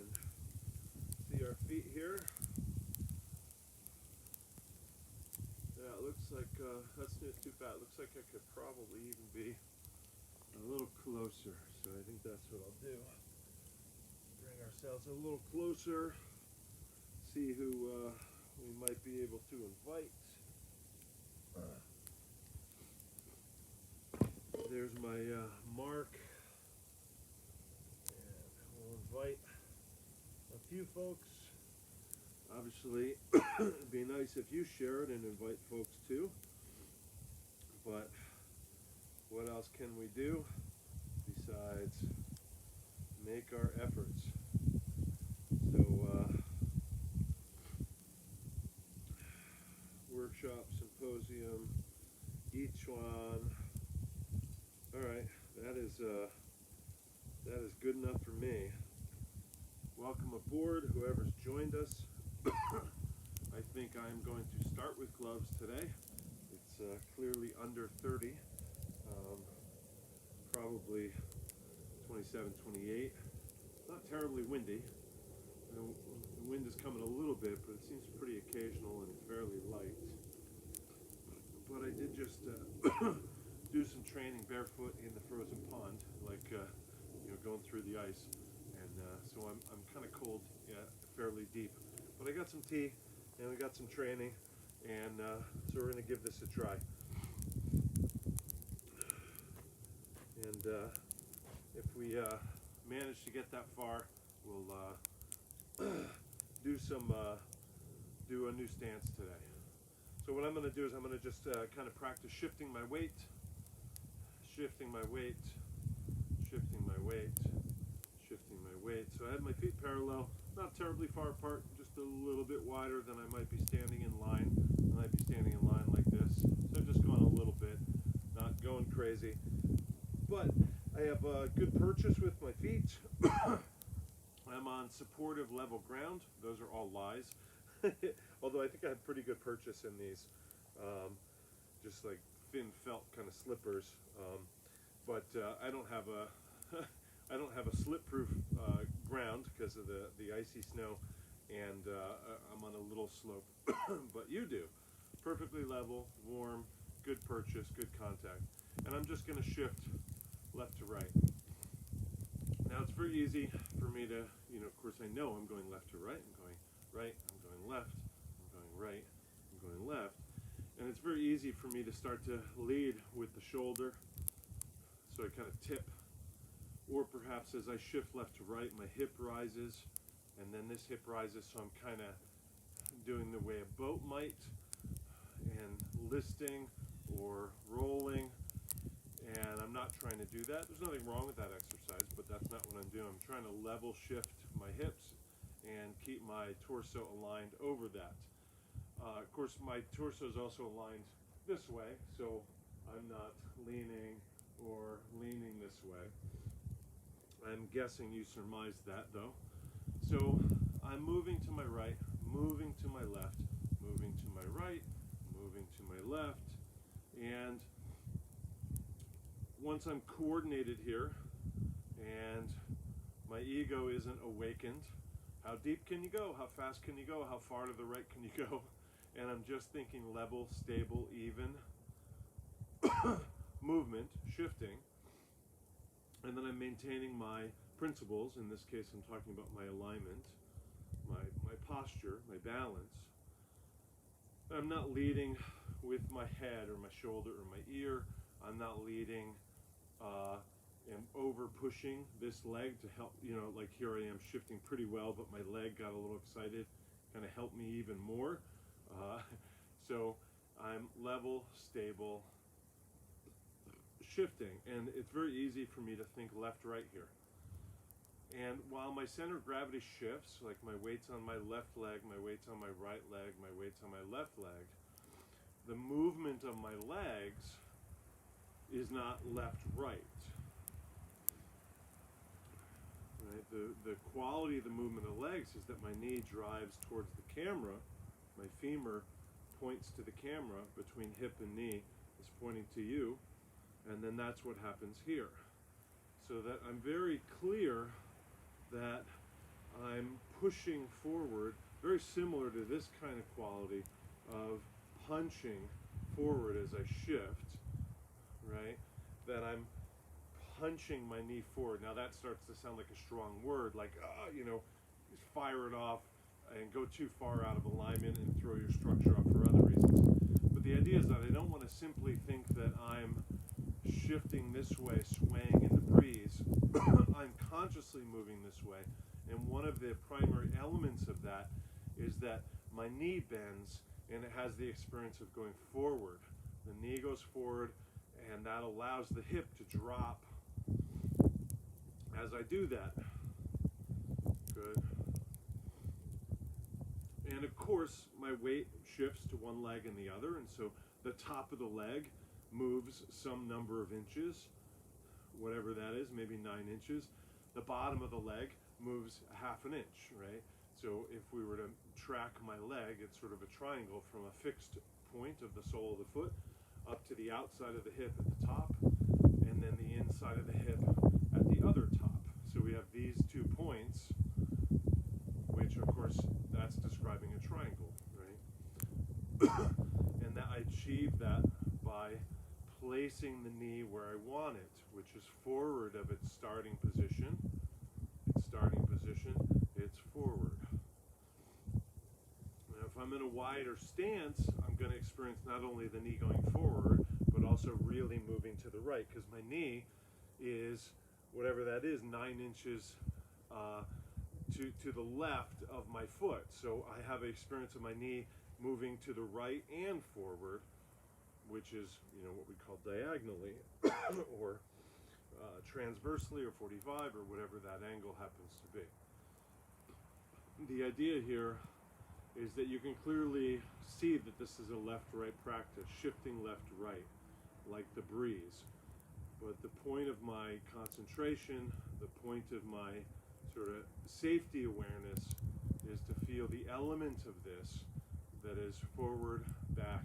can see our feet here. Yeah, it looks like that's not too bad. It looks like I could probably even be a little closer. So I think that's what I'll do. Bring ourselves a little closer. See who we might be able to invite. There's my mark. And we'll invite a few folks. Obviously, it'd be nice if you share it and invite folks too. But what else can we do besides make our efforts? So, workshop, symposium, each one. All right, that is good enough for me. Welcome aboard, whoever's joined us. I think I'm going to start with gloves today. It's clearly under 30, probably 27, 28. Not terribly windy. The wind is coming a little bit, but it seems pretty occasional and fairly light. But I did just do some training barefoot in the frozen pond, like going through the ice, and so I'm kind of cold, yeah, fairly deep. But I got some tea, and we got some training, and so we're going to give this a try. And if we manage to get that far, we'll do a new stance today. So what I'm going to do is I'm going to just kind of practice shifting my weight, shifting my weight, shifting my weight, shifting my weight. So I have my feet parallel, not terribly far apart, just a little bit wider than I might be standing in line. I might be standing in line like this. So I've just gone a little bit, not going crazy. But I have a good purchase with my feet. I'm on supportive level ground. Those are all lies. Although I think I have pretty good purchase in these. Just like thin felt kind of slippers. But I don't have a I don't have a slip-proof ground because of the icy snow, and I'm on a little slope. But you do. Perfectly level, warm, good purchase, good contact. And I'm just going to shift left to right. Now it's very easy for me to, of course I know I'm going left to right, I'm going right, I'm going left, I'm going right, I'm going left. And it's very easy for me to start to lead with the shoulder, so I kind of tip. Or perhaps as I shift left to right, my hip rises, and then this hip rises, so I'm kind of doing the way a boat might, and listing or rolling. And I'm not trying to do that. There's nothing wrong with that exercise, but that's not what I'm doing. I'm trying to level shift my hips and keep my torso aligned over that. Of course, my torso is also aligned this way, so I'm not leaning or leaning this way. I'm guessing you surmised that, though. So I'm moving to my right, moving to my left, moving to my right, moving to my left, and once I'm coordinated here and my ego isn't awakened, how deep can you go? How fast can you go? How far to the right can you go? And I'm just thinking level, stable, even movement, shifting. And then I'm maintaining my principles. In this case, I'm talking about my alignment, my posture, my balance. I'm not leading with my head or my shoulder or my ear. I'm not leading and over pushing this leg to help, like here I am shifting pretty well, but my leg got a little excited, kind of helped me even more. So I'm level, stable, shifting, and it's very easy for me to think left, right here. And while my center of gravity shifts, like my weight's on my left leg, my weight's on my right leg, my weight's on my left leg, the movement of my legs is not left, right. Right? The quality of the movement of the legs is that my knee drives towards the camera, my femur points to the camera, between hip and knee is pointing to you, and then that's what happens here. So that I'm very clear that I'm pushing forward, very similar to this kind of quality of punching forward as I shift, right? That I'm punching my knee forward. Now that starts to sound like a strong word, like, you know, fire it off and go too far out of alignment and throw your structure off for other reasons. But the idea is that I don't want to simply think that I'm shifting this way, swaying in the breeze. I'm consciously moving this way. And one of the primary elements of that is that my knee bends and it has the experience of going forward. The knee goes forward and that allows the hip to drop as I do that. Good. And of course, my weight shifts to one leg and the other, and so the top of the leg moves some number of inches, whatever that is, maybe 9 inches. The bottom of the leg moves ½ an inch, right? So if we were to track my leg, it's sort of a triangle from a fixed point of the sole of the foot up to the outside of the hip at the top, and then the inside of the hip at the other top. So we have these 2 points, which of course that's describing a triangle, right? And that I achieve that by placing the knee where I want it, which is forward of its starting position. Its starting position, it's forward. Now if I'm in a wider stance, I'm going to experience not only the knee going forward, but also really moving to the right, because my knee is, whatever that is, 9 inches to the left of my foot. So I have an experience of my knee moving to the right and forward, which is, you know, what we call diagonally or transversely or 45 or whatever that angle happens to be. The idea here is that you can clearly see that this is a left-right practice, shifting left-right, like the breeze. But the point of my concentration, the point of my sort of safety awareness is to feel the element of this that is forward, back,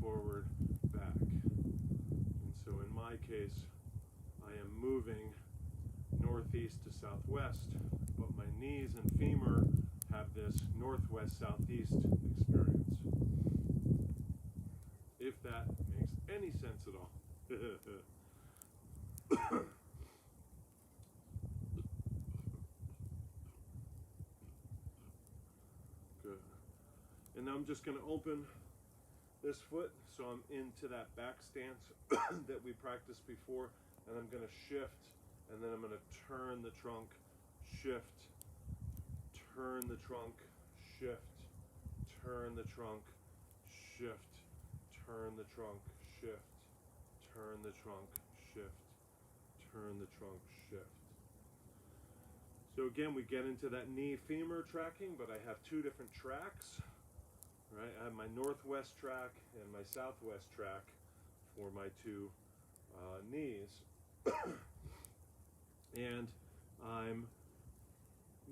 forward, back. And so in my case, I am moving northeast to southwest, but my knees and femur have this northwest, southeast experience. If that makes any sense at all. Good. And now I'm just going to open this foot so I'm into that back stance that we practiced before, and I'm going to shift, and then I'm going to turn the trunk, shift, turn the trunk, shift, turn the trunk, shift, turn the trunk, shift, turn the trunk, shift, turn the trunk, shift. So again, we get into that knee femur tracking, but I have 2 different tracks, right? I have my northwest track and my southwest track for my 2 knees. And I'm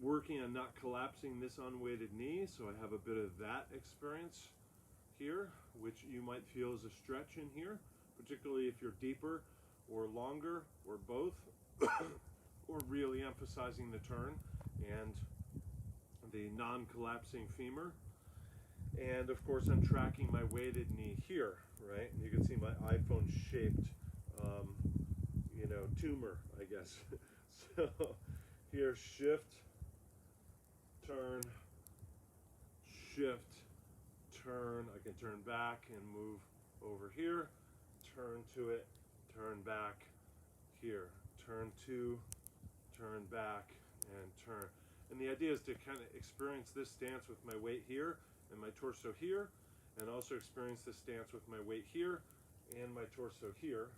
working on not collapsing this unweighted knee, so I have a bit of that experience here, which you might feel as a stretch in here, particularly if you're deeper or longer or both, or really emphasizing the turn and the non-collapsing femur. And of course I'm tracking my weighted knee here, right? And you can see my iPhone shaped you know, tumor, I guess. So here, shift, turn, shift, turn. I can turn back and move over here, turn to it, turn back here, turn to, turn back, and turn. And the idea is to kind of experience this stance with my weight here and my torso here, and also experience this stance with my weight here and my torso here.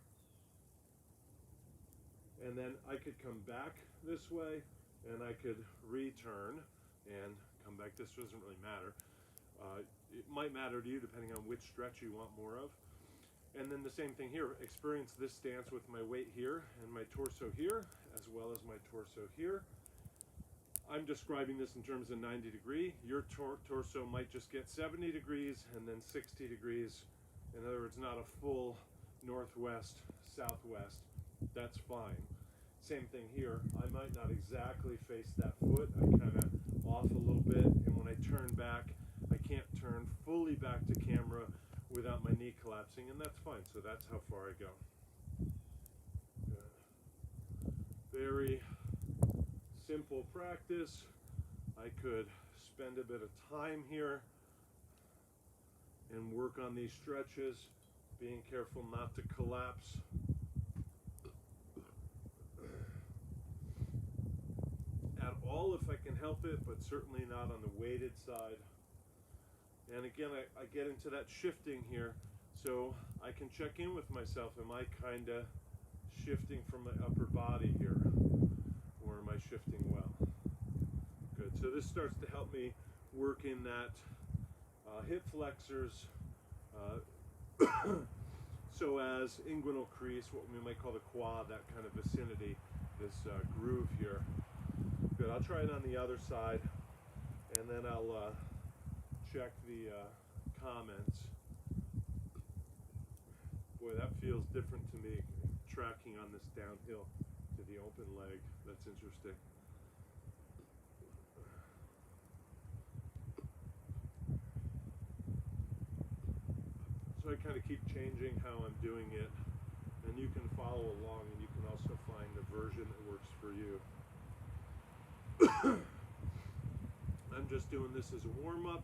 And then I could come back this way, and I could return and come back. This doesn't really matter. It might matter to you depending on which stretch you want more of. And then the same thing here. Experience this stance with my weight here and my torso here, as well as my torso here. I'm describing this in terms of 90 degree. Your torso might just get 70 degrees and then 60 degrees. In other words, not a full northwest, southwest. That's fine. Same thing here. I might not exactly face that foot. I kind of off a little bit, and when I turn back, I can't turn fully back to camera without my knee collapsing, and that's fine. So that's how far I go. Very simple practice. I could spend a bit of time here and work on these stretches, being careful not to collapse. At all if I can help it, but certainly not on the weighted side. And again, I get into that shifting here, so I can check in with myself. Am I kind of shifting from my upper body here, or am I shifting well? Good. So this starts to help me work in that hip flexors, so as inguinal crease, what we might call the quad, that kind of vicinity, this groove here. Good. I'll try it on the other side, and then I'll check the comments. Boy, that feels different to me, tracking on this downhill to the open leg. That's interesting. So I kind of keep changing how I'm doing it, and you can follow along, and you can also find the version that works for you. I'm just doing this as a warm-up.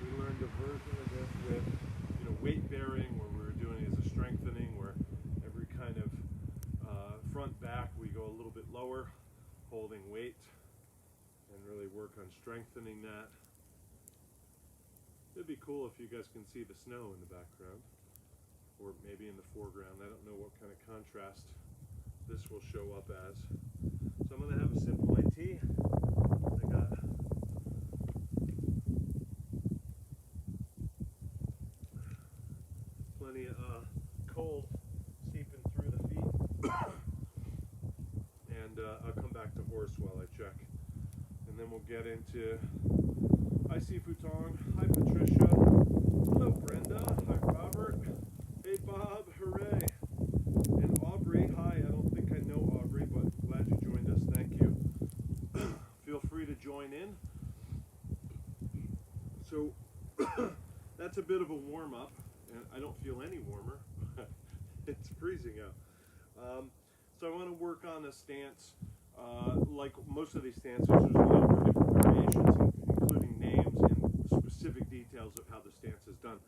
We learned a version of this with, weight bearing, where we were doing it as a strengthening, where every kind of front back we go a little bit lower, holding weight, and really work on strengthening that. It'd be cool if you guys can see the snow in the background, or maybe in the foreground. I don't know what kind of contrast this will show up as. So I'm going to have a sip of my tea. I got plenty of cold seeping through the feet. And I'll come back to horse while I check. And then we'll get into... Hi, Sifutong. Hi, Patricia. Hello, Brenda. Hi, Robert. Hey, Bob. Hooray. And Aubrey. Hi. I don't think I know Aubrey, but glad you joined us. Thank you. Feel free to join in. So that's a bit of a warm-up, and I don't feel any warmer. It's freezing out. So I want to work on a stance. Like most of these stances, there's a number of different variations, including names and specific details of how the stance is done.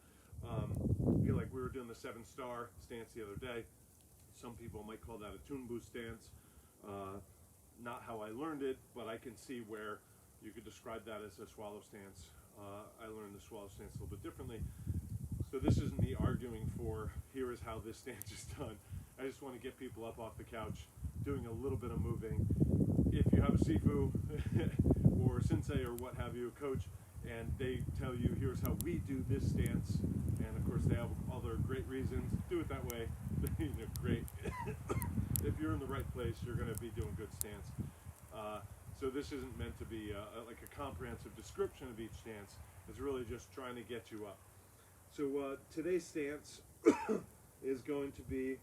Like we were doing the 7-star stance the other day. Some people might call that a Tunbu stance. Not how I learned it, but I can see where you could describe that as a swallow stance. I learned the swallow stance a little bit differently. So this isn't me arguing for, here is how this stance is done. I just want to get people up off the couch, doing a little bit of moving. If you have a Sifu or sensei or what have you, coach, and they tell you, here's how we do this stance, and of course they have all their great reasons, do it that way, great. If you're in the right place, you're going to be doing good stance. So this isn't meant to be like a comprehensive description of each stance. It's really just trying to get you up. So today's stance is going to be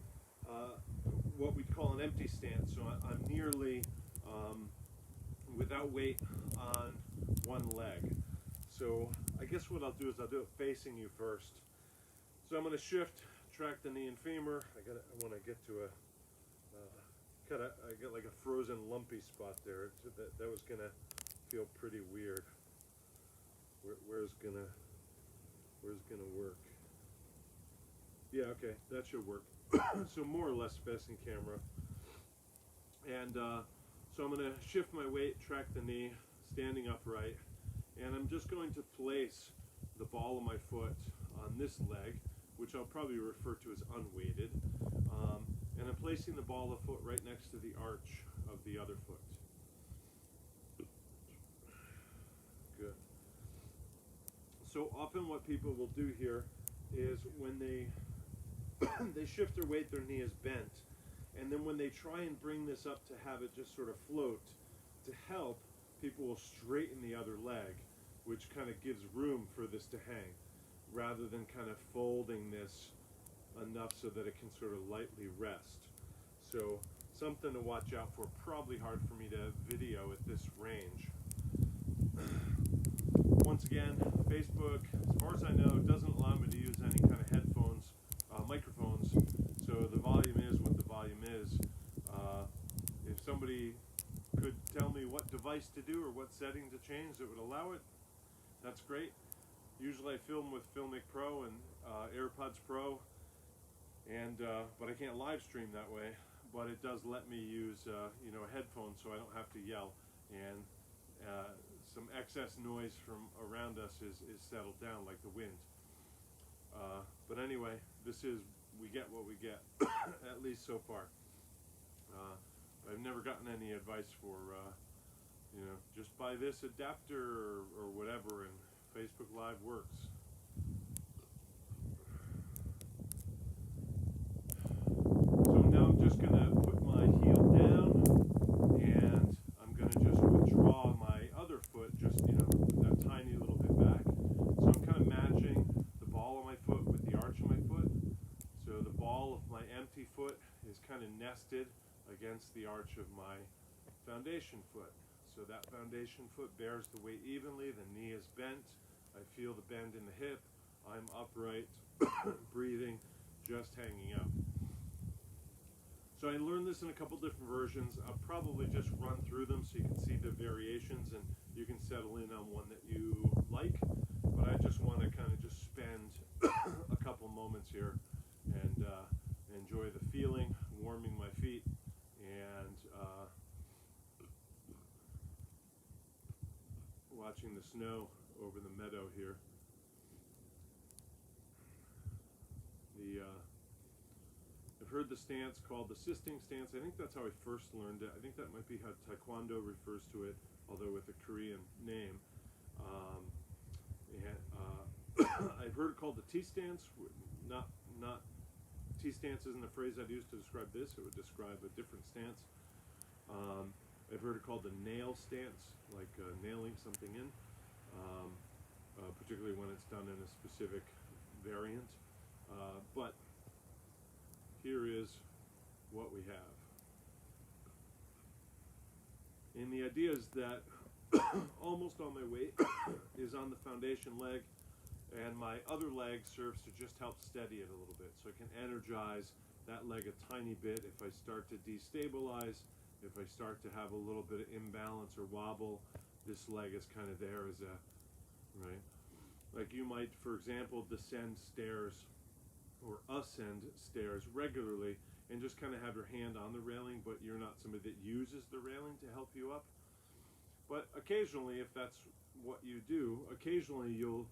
what we call an empty stance. So I'm nearly without weight on one leg. So I guess what I'll do is I'll do it facing you first. So I'm going to shift, track the knee and femur. I want to get to I get like a frozen lumpy spot there. That was going to feel pretty weird. Where's gonna work? Yeah, okay, that should work. So more or less facing camera. And so I'm going to shift my weight, track the knee, standing upright, and I'm just going to place the ball of my foot on this leg, which I'll probably refer to as unweighted, and I'm placing the ball of the foot right next to the arch of the other foot. Good. So often what people will do here is when they shift their weight, their knee is bent, and then when they try and bring this up to have it just sort of float, to help, people will straighten the other leg, which kind of gives room for this to hang, rather than kind of folding this enough so that it can sort of lightly rest. So something to watch out for. Probably hard for me to video at this range. Once again, Facebook, as far as I know, doesn't allow me to use any kind of headphones, microphones, so the volume is what the volume is. If somebody could tell me what device to do or what setting to change that would allow it, that's great. Usually I film with Filmic Pro and AirPods Pro, and but I can't live stream that way. But it does let me use you know, a headphone, so I don't have to yell, and some excess noise from around us is settled down, like the wind. But anyway, we get what we get, at least so far. I've never gotten any advice for, you know, just buy this adapter or whatever, and Facebook Live works. So now I'm just going to put my heel down, and I'm going to just withdraw my other foot, just, you know, that tiny little bit back. So I'm kind of matching the ball of my foot with the arch of my foot. So the ball of my empty foot is kind of nested against the arch of my foundation foot. So that foundation foot bears the weight evenly, the knee is bent, I feel the bend in the hip, I'm upright, breathing, just hanging out. So I learned this in a couple different versions. I'll probably just run through them so you can see the variations and you can settle in on one that you like. But I just want to kind of just spend a couple moments here and enjoy the feeling, warming my feet, and watching the snow over the meadow here. I've heard the stance called the assisting stance. I think that's how I first learned it. I think that might be how Taekwondo refers to it, although with a Korean name. I've heard it called the T-stance. Not T-stance isn't a phrase I'd use to describe this. It would describe a different stance. I've heard it called the nail stance, like nailing something in, particularly when it's done in a specific variant. But here is what we have. And the idea is that almost all my weight is on the foundation leg, and my other leg serves to just help steady it a little bit, so I can energize that leg a tiny bit if I start to destabilize, if I start to have a little bit of imbalance or wobble. This leg is kind of there as a, right? Like you might, for example, descend stairs or ascend stairs regularly and just kind of have your hand on the railing, but you're not somebody that uses the railing to help you up. But occasionally, if that's what you do, occasionally you'll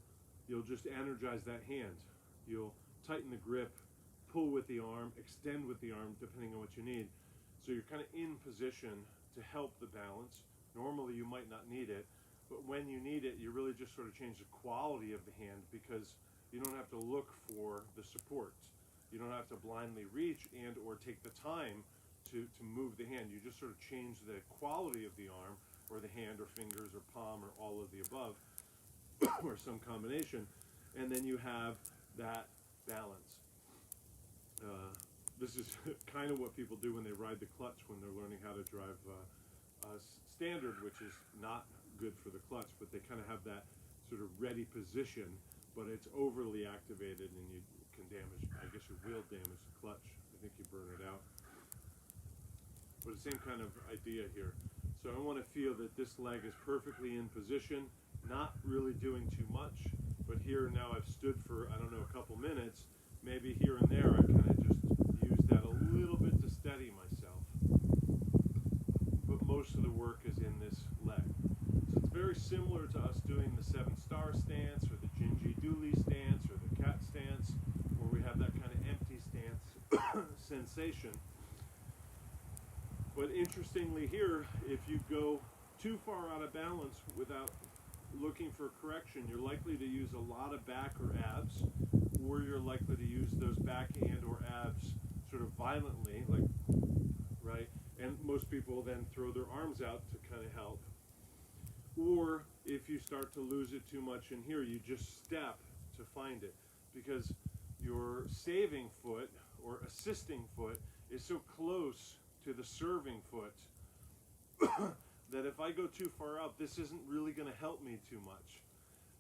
just energize that hand. You'll tighten the grip, pull with the arm, extend with the arm, depending on what you need. So you're kind of in position to help the balance. Normally you might not need it, but when you need it, you really just sort of change the quality of the hand, because you don't have to look for the support. You don't have to blindly reach and or take the time to move the hand. You just sort of change the quality of the arm or the hand or fingers or palm or all of the above or some combination, and then you have that balance. This is kind of what people do when they ride the clutch when they're learning how to drive standard, which is not good for the clutch, but they kind of have that sort of ready position, but it's overly activated and you can damage, I guess you will damage the clutch. I think you burn it out. But the same kind of idea here. So I want to feel that this leg is perfectly in position, not really doing too much, but here now I've stood for, I don't know, a couple minutes. Maybe here and there I kind of just use that a little bit to steady myself. But most of the work is in this leg. So it's very similar to us doing the 7-star stance or the Jinji Dooley stance or the cat stance, where we have that kind of empty stance sensation. But interestingly here, if you go too far out of balance without looking for correction, you're likely to use a lot of back or abs, or you're likely to use those back and or abs sort of violently, like, right? And most people then throw their arms out to kind of help. Or if you start to lose it too much in here, you just step to find it. Because your saving foot or assisting foot is so close to the serving foot that if I go too far out, this isn't really going to help me too much.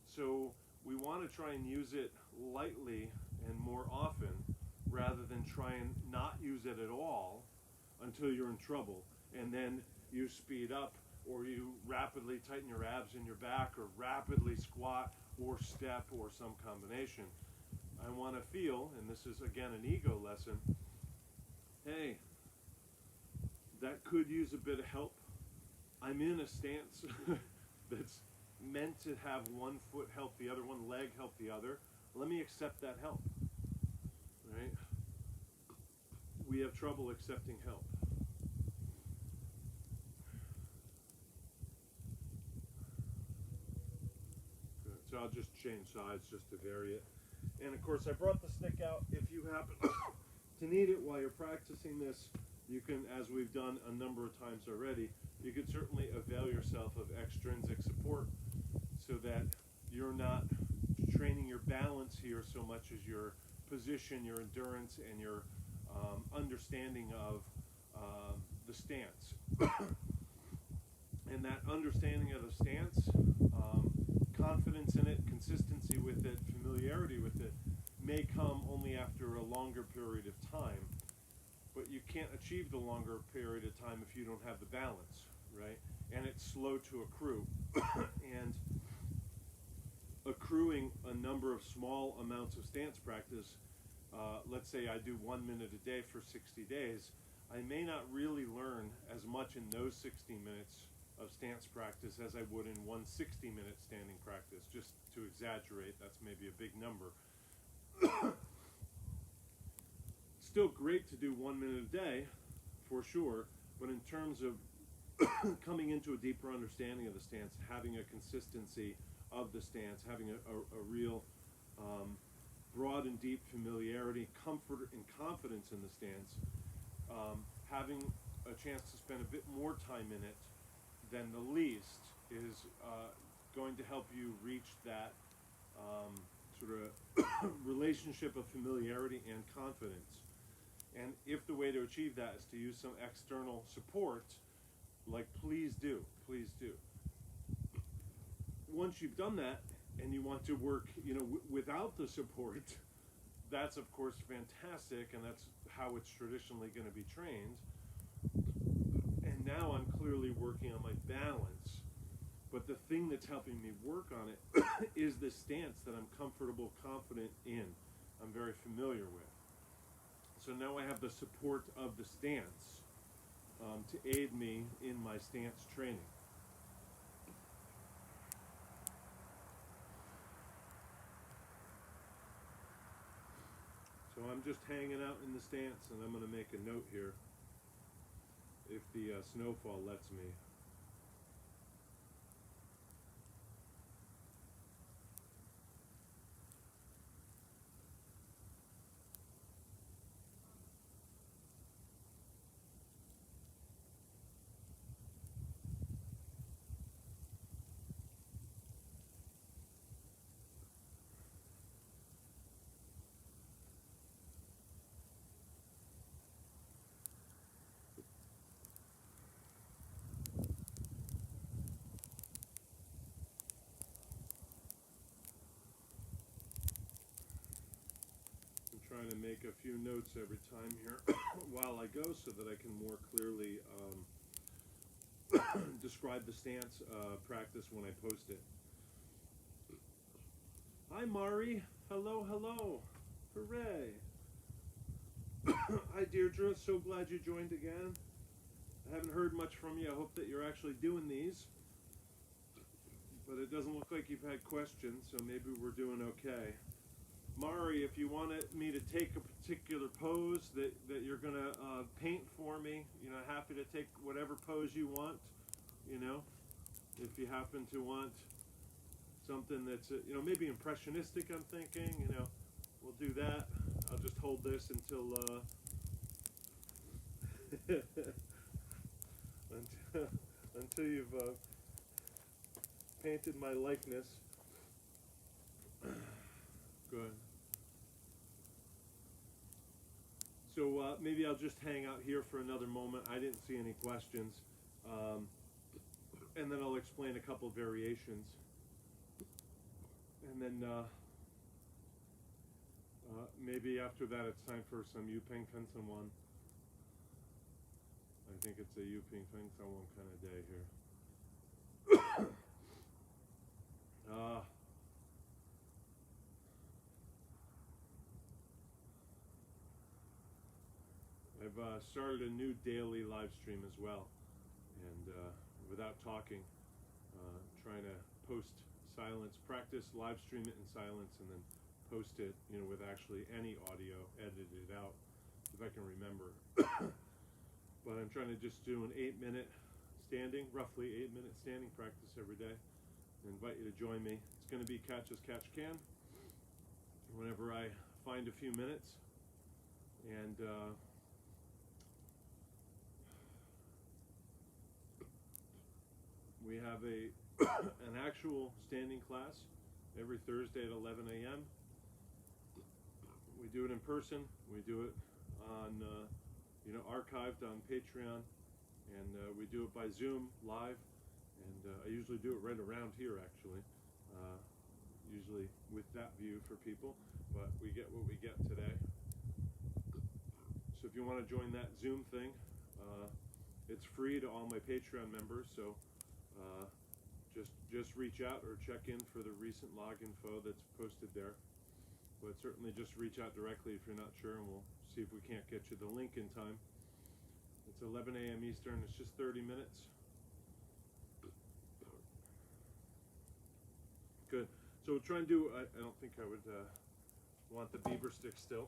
So we want to try and use it lightly and more often, rather than try and not use it at all until you're in trouble, and then you speed up, or you rapidly tighten your abs in your back, or rapidly squat or step, or some combination. I want to feel, and this is again an ego lesson, hey, that could use a bit of help. I'm in a stance that's meant to have one foot help the other, one leg help the other. Let me accept that help, right? We have trouble accepting help. Good. So I'll just change sides just to vary it. And of course I brought the stick out. If you happen to need it while you're practicing this, you can, as we've done a number of times already, you can certainly avail yourself of extrinsic support so that you're not training your balance here so much as your position, your endurance, and your understanding of the stance. And that understanding of the stance, confidence in it, consistency with it, familiarity with it, may come only after a longer period of time. But you can't achieve the longer period of time if you don't have the balance, right? And it's slow to accrue. And accruing a number of small amounts of stance practice, let's say I do 1 minute a day for 60 days, I may not really learn as much in those 60 minutes of stance practice as I would in one 60-minute standing practice. Just to exaggerate, that's maybe a big number. Still great to do 1 minute a day, for sure, but in terms of coming into a deeper understanding of the stance, having a consistency of the stance, having a real broad and deep familiarity, comfort, and confidence in the stance, having a chance to spend a bit more time in it than the least is going to help you reach that sort of relationship of familiarity and confidence. And if the way to achieve that is to use some external support, like please do. Once you've done that and you want to work, without the support, that's of course fantastic, and that's how it's traditionally going to be trained. And now I'm clearly working on my balance. But the thing that's helping me work on it is the stance that I'm comfortable, confident in, I'm very familiar with. So now I have the support of the stance to aid me in my stance training. So I'm just hanging out in the stance, and I'm going to make a note here if the snowfall lets me. Trying to make a few notes every time here while I go so that I can more clearly describe the stance practice when I post it. Hi Mari, hello. Hooray. Hi Deirdre, so glad you joined again. I haven't heard much from you. I hope that you're actually doing these, but it doesn't look like you've had questions, so maybe we're doing okay. Mari, if you wanted me to take a particular pose that you're going to paint for me, happy to take whatever pose you want, if you happen to want something that's, maybe impressionistic, I'm thinking, we'll do that. I'll just hold this until until you've painted my likeness. Good. So maybe I'll just hang out here for another moment. I didn't see any questions. And then I'll explain a couple variations. And then maybe after that it's time for some Yu Peng Fen San Wan. I think it's a Yu Peng Fen San Wan kind of day here. I've started a new daily live stream as well, and without talking, trying to post silence, practice live stream it in silence, and then post it, with actually any audio edited out, if I can remember. But I'm trying to just do an 8-minute standing, roughly 8-minute standing practice every day. I invite you to join me. It's going to be catch as catch can, whenever I find a few minutes. And we have an actual standing class every Thursday at 11 a.m. We do it in person. We do it on, archived on Patreon, and we do it by Zoom live. And I usually do it right around here, actually, usually with that view for people. But we get what we get today. So if you want to join that Zoom thing, it's free to all my Patreon members. So just reach out or check in for the recent log info that's posted there. But certainly just reach out directly if you're not sure, and we'll see if we can't get you the link in time. It's 11 a.m. Eastern. It's just 30 minutes. Good. So we'll try and do, I don't think I would want the beaver stick still.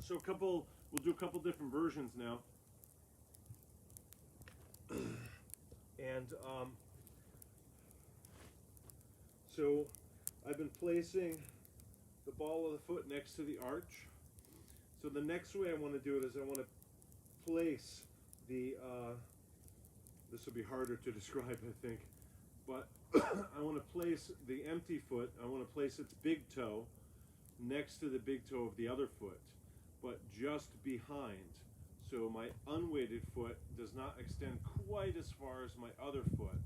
So we'll do a couple different versions now. And so I've been placing the ball of the foot next to the arch. So the next way I want to do it is I want to place the, this will be harder to describe, I think, but I want to place the empty foot, I want to place its big toe next to the big toe of the other foot, but just behind. So my unweighted foot does not extend quite as far as my other foot.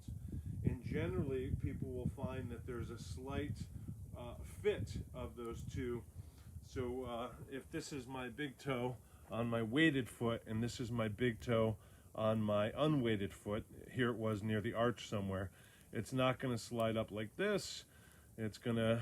And generally, people will find that there's a slight fit of those two. So if this is my big toe on my weighted foot, and this is my big toe on my unweighted foot, here it was near the arch somewhere, it's not going to slide up like this. It's going to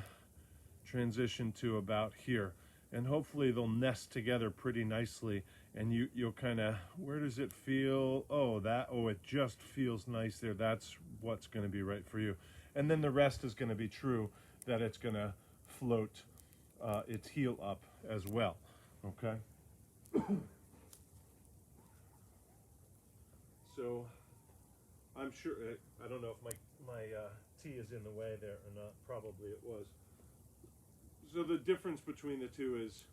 transition to about here. And hopefully they'll nest together pretty nicely, and you'll kind of, where does it feel? Oh, it just feels nice there. That's what's going to be right for you. And then the rest is going to be true, that it's going to float its heel up as well, okay? So I'm sure, I don't know if my tea is in the way there or not. Probably it was. So the difference between the two is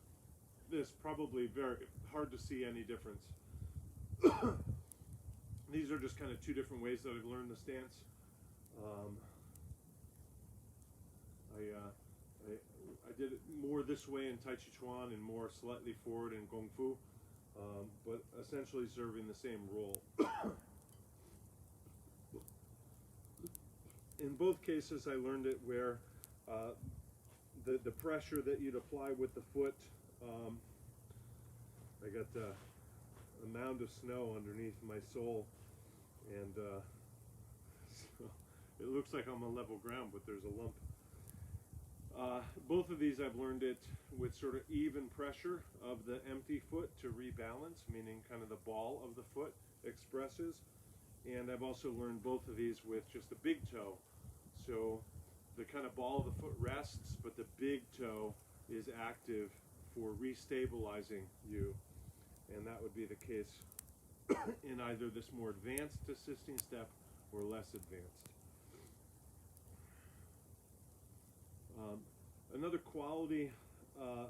this, probably very hard to see any difference. These are just kind of two different ways that I've learned the stance. I did it more this way in Tai Chi Chuan and more slightly forward in Gong Fu, but essentially serving the same role. In both cases, I learned it where the pressure that you'd apply with the foot, I got a mound of snow underneath my sole, and so it looks like I'm on level ground, but there's a lump. Both of these I've learned it with sort of even pressure of the empty foot to rebalance, meaning kind of the ball of the foot expresses. And I've also learned both of these with just the big toe. So the kind of ball of the foot rests, but the big toe is active for restabilizing you. And that would be the case in either this more advanced assisting step or less advanced. Another quality, I'll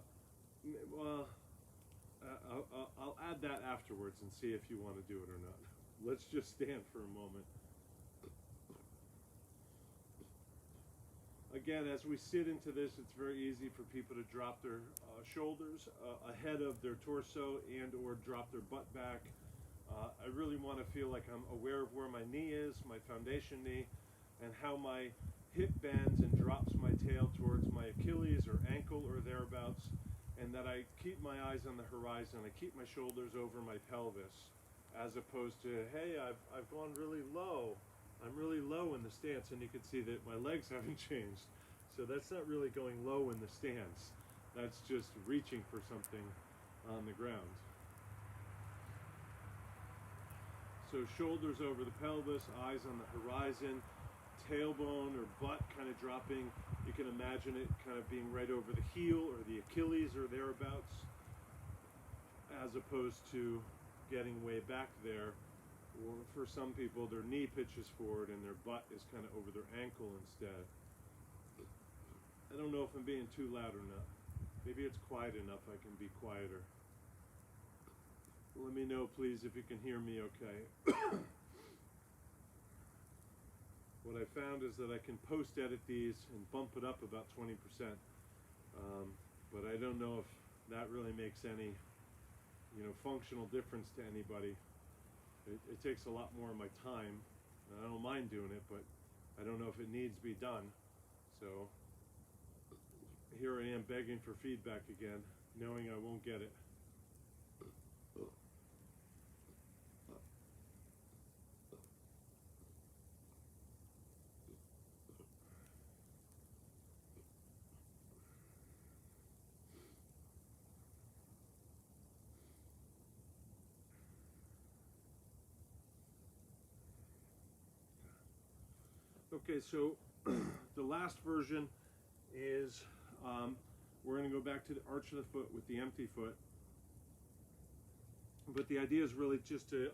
add that afterwards and see if you want to do it or not. Let's just stand for a moment. again, as we sit into this, it's very easy for people to drop their shoulders ahead of their torso and or drop their butt back. I really want to feel like I'm aware of where my knee is, my foundation knee, and how my hip bends and drops my tail towards my Achilles or ankle or thereabouts, and that I keep my eyes on the horizon. I keep my shoulders over my pelvis, as opposed to, hey, I've gone really low. I'm really low in the stance, and you can see that my legs haven't changed. So that's not really going low in the stance. That's just reaching for something on the ground. So shoulders over the pelvis, eyes on the horizon, tailbone or butt kind of dropping. You can imagine it kind of being right over the heel or the Achilles or thereabouts, as opposed to getting way back there. Or for some people, their knee pitches forward and their butt is kind of over their ankle instead. I don't know if I'm being too loud or not. Maybe it's quiet enough I can be quieter. Let me know, please, if you can hear me okay. What I found is that I can post-edit these and bump it up about 20%. But I don't know if that really makes any, functional difference to anybody. It takes a lot more of my time. I don't mind doing it, but I don't know if it needs to be done. So here I am begging for feedback again, knowing I won't get it. Okay, so the last version is we're going to go back to the arch of the foot with the empty foot. But the idea is really just to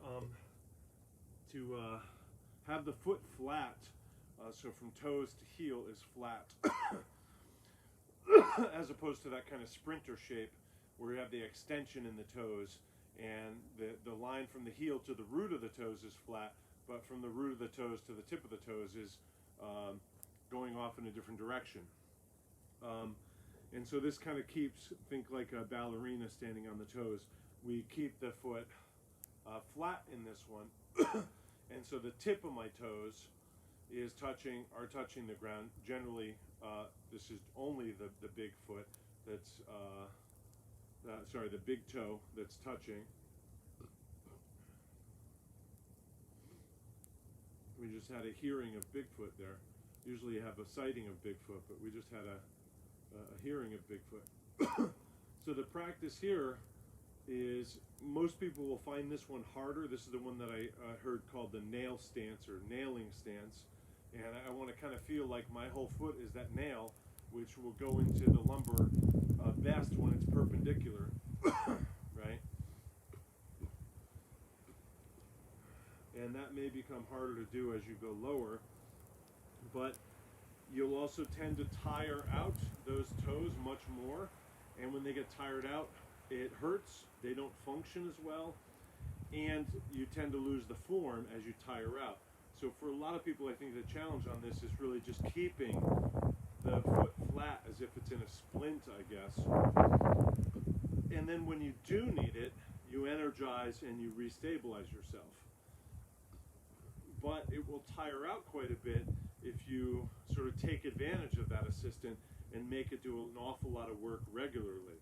have the foot flat, so from toes to heel is flat, as opposed to that kind of sprinter shape where you have the extension in the toes, and the line from the heel to the root of the toes is flat, but from the root of the toes to the tip of the toes is going off in a different direction. And so this kind of keeps, think like a ballerina standing on the toes. We keep the foot flat in this one, and so the tip of my toes is are touching the ground. Generally, this is only the big foot that's, the big toe that's touching. We just had a hearing of Bigfoot there. Usually you have a sighting of Bigfoot, but we just had a hearing of Bigfoot. So the practice here is, most people will find this one harder. This is the one that I heard called the nail stance or nailing stance. And I want to kind of feel like my whole foot is that nail, which will go into the lumbar best when it's perpendicular, right? And that may become harder to do as you go lower, but you'll also tend to tire out those toes much more, and when they get tired out, it hurts, they don't function as well, and you tend to lose the form as you tire out. So for a lot of people, I think the challenge on this is really just keeping the foot flat as if it's in a splint, I guess. And then when you do need it, you energize and you restabilize yourself. But it will tire out quite a bit if you sort of take advantage of that assistant and make it do an awful lot of work regularly.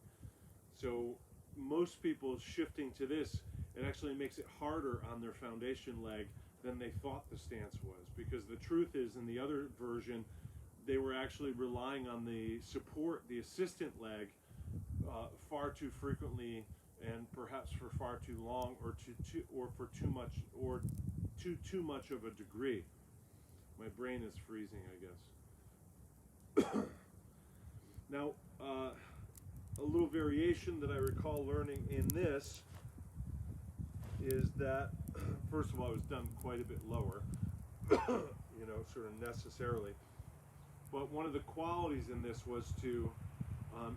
So most people shifting to this, it actually makes it harder on their foundation leg than they thought the stance was, because the truth is, in the other version, they were actually relying on the support, the assistant leg, far too frequently, and perhaps for far too long, or for too much, or to too much of a degree. My brain is freezing, I guess. Now, a little variation that I recall learning in this is that, first of all, it was done quite a bit lower, sort of necessarily. But one of the qualities in this was to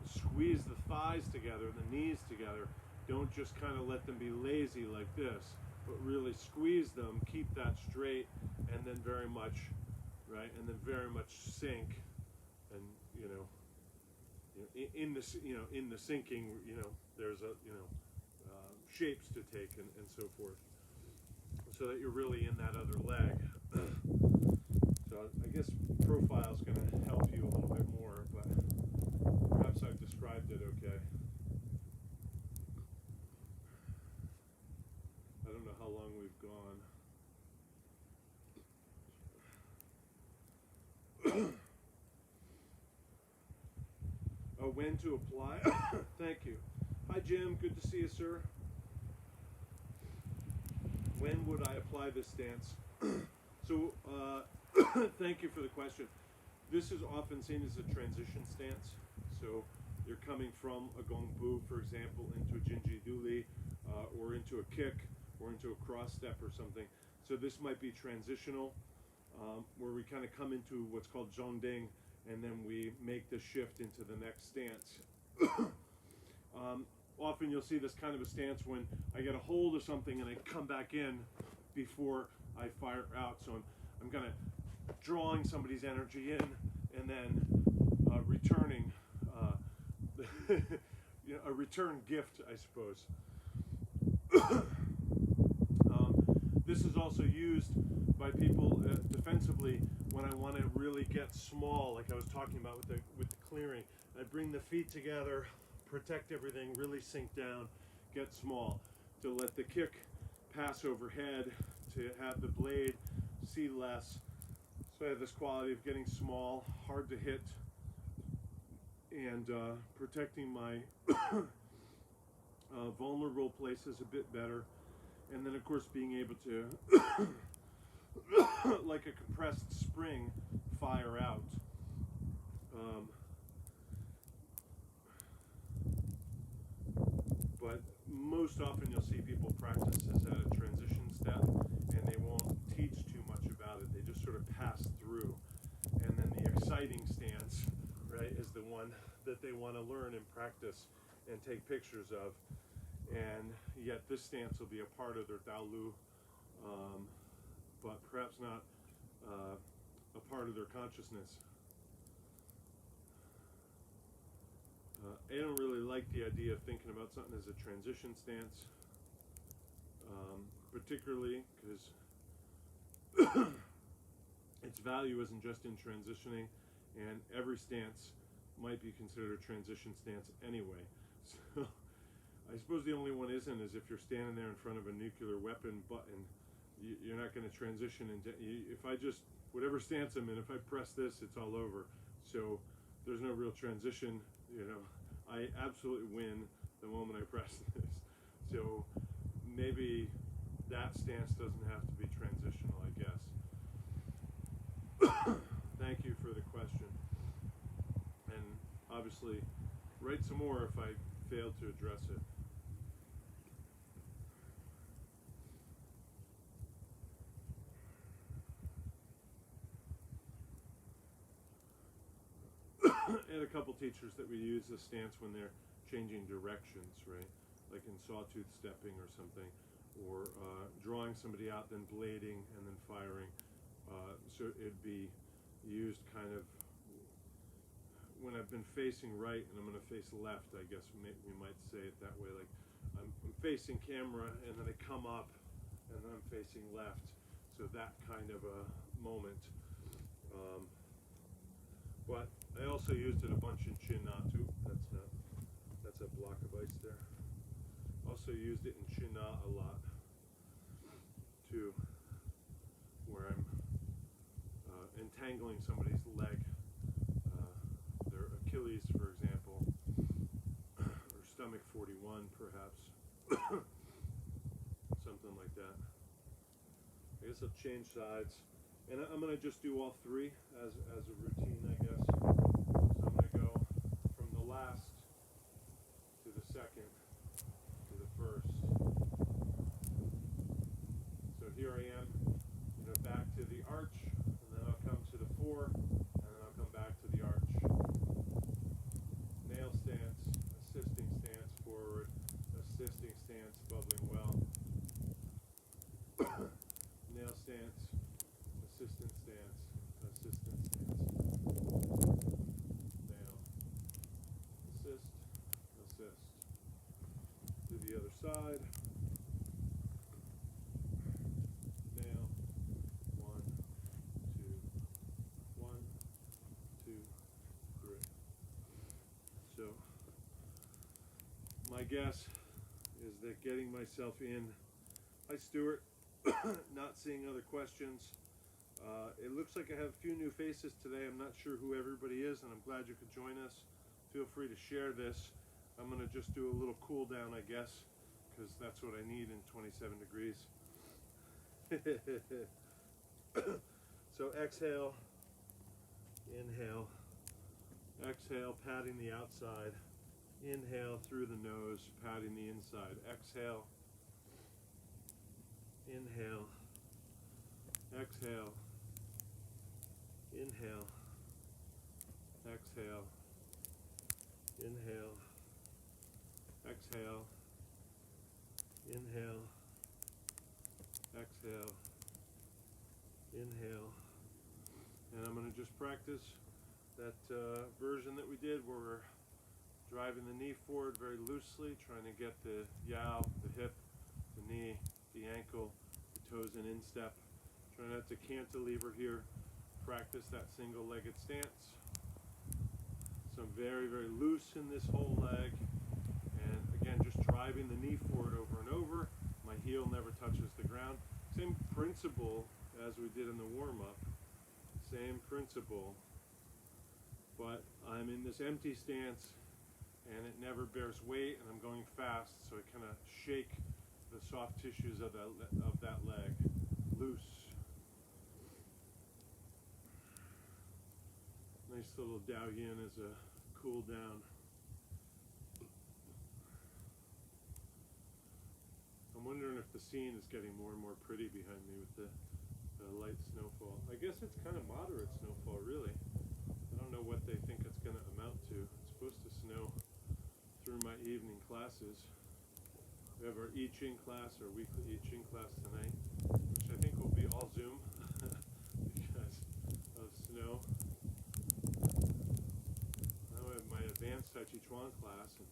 squeeze the thighs together, the knees together. Don't just kind of let them be lazy like this, but really squeeze them, keep that straight, and then very much, right, and then very much sink in the sinking, there's shapes to take and so forth, so that you're really in that other leg. So I guess profile is going to help you a little bit more, but perhaps I've described it okay. I don't know how long we've gone. Oh, when to apply? Thank you. Hi, Jim. Good to see you, sir. When would I apply this stance? So, thank you for the question. This is often seen as a transition stance. So, you're coming from a gongbu, for example, into a jinji duli, or into a kick, or into a cross step or something. So this might be transitional, where we kind of come into what's called zhongding, and then we make the shift into the next stance. Often you'll see this kind of a stance when I get a hold of something and I come back in before I fire out. So I'm kind of drawing somebody's energy in and then returning, a return gift, I suppose. This is also used by people defensively when I want to really get small, like I was talking about with the clearing. I bring the feet together, protect everything, really sink down, get small, to let the kick pass overhead, to have the blade see less. So I have this quality of getting small, hard to hit, and protecting my vulnerable places a bit better. And then, of course, being able to, like a compressed spring, fire out. But most often you'll see people practice this at a transition step, and they won't teach too much about it. They just sort of pass through. And then the exciting stance, right, is the one that they want to learn and practice and take pictures of. And yet this stance will be a part of their Daolu, but perhaps not a part of their consciousness. I don't really like the idea of thinking about something as a transition stance, particularly because its value isn't just in transitioning, and every stance might be considered a transition stance anyway. So I suppose the only one isn't is if you're standing there in front of a nuclear weapon button, you're not going to transition into. If I just, whatever stance I'm in, if I press this, it's all over. So there's no real transition. I absolutely win the moment I press this. So maybe that stance doesn't have to be transitional, I guess. Thank you for the question. And obviously, write some more if I failed to address it. And a couple teachers that we use this stance when they're changing directions, right? Like in sawtooth stepping or something, or drawing somebody out, then blading, and then firing. So it'd be used kind of when I've been facing right and I'm going to face left, I guess we might say it that way. Like I'm facing camera and then I come up and then I'm facing left. So that kind of a moment. But I also used it a bunch in Chinna too. That's a block of ice there. Also used it in Chinna a lot too, where I'm entangling somebody's leg, their Achilles, for example, or stomach 41, perhaps, something like that. I guess I'll change sides, and I'm going to just do all three as a routine, I guess. So I'm going to go from the last to the second to the first. So here I am, back to the arch, and then I'll come to the 4, and then I'll come back to the arch. Nail stance, assisting stance forward, assisting stance, bubbling well. Nail stance, assistant stance, assistant stance. Nail the other side. Nail. 1, 2, 1, 2, 3. So my guess is that getting myself in. Hi, Stuart. Not seeing other questions. It looks like I have a few new faces today. I'm not sure who everybody is, and I'm glad you could join us. Feel free to share this. I'm going to just do a little cool down, I guess, because that's what I need in 27 degrees. So exhale, inhale, exhale, patting the outside. Inhale through the nose, patting the inside. Exhale, inhale, exhale, inhale, exhale, inhale, exhale, inhale, exhale, inhale. And I'm going to just practice that version that we did where we're driving the knee forward very loosely, trying to get the yow, the hip, the knee, the ankle, the toes in instep. Try not to cantilever here. Practice that single-legged stance. So I'm very, very loose in this whole leg. And again, just driving the knee forward over and over. My heel never touches the ground. Same principle as we did in the warm-up. Same principle. But I'm in this empty stance and it never bears weight, and I'm going fast, so I kind of shake the soft tissues of that leg loose. Nice little Dao Yin as a cool down. I'm wondering if the scene is getting more and more pretty behind me with the light snowfall. I guess it's kind of moderate snowfall, really. I don't know what they think it's going to amount to. It's supposed to snow through my evening classes. We have our I Ching class, our weekly I Ching class tonight, which I think will be all Zoom because of snow. Now I have my advanced Tai Chi Chuan class, and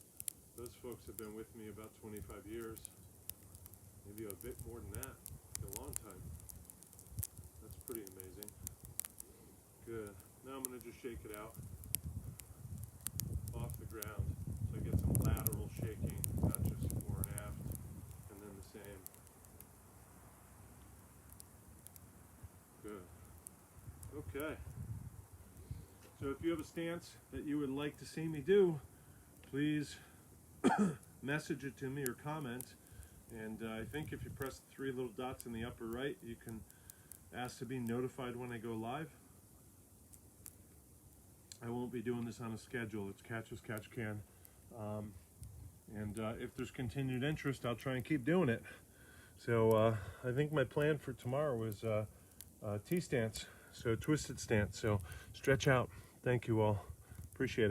those folks have been with me about 25 years, maybe a bit more than that, a long time. That's pretty amazing. Good. Now I'm going to just shake it out off the ground. So I get some lateral shaking, not just fore and aft, and then the same. Good. Okay. So if you have a stance that you would like to see me do, please message it to me or comment. And I think if you press the 3 little dots in the upper right, you can ask to be notified when I go live. I won't be doing this on a schedule. It's catch as catch can. If there's continued interest, I'll try and keep doing it. So I think my plan for tomorrow was T-stance, so twisted stance. So stretch out. Thank you all. Appreciate it.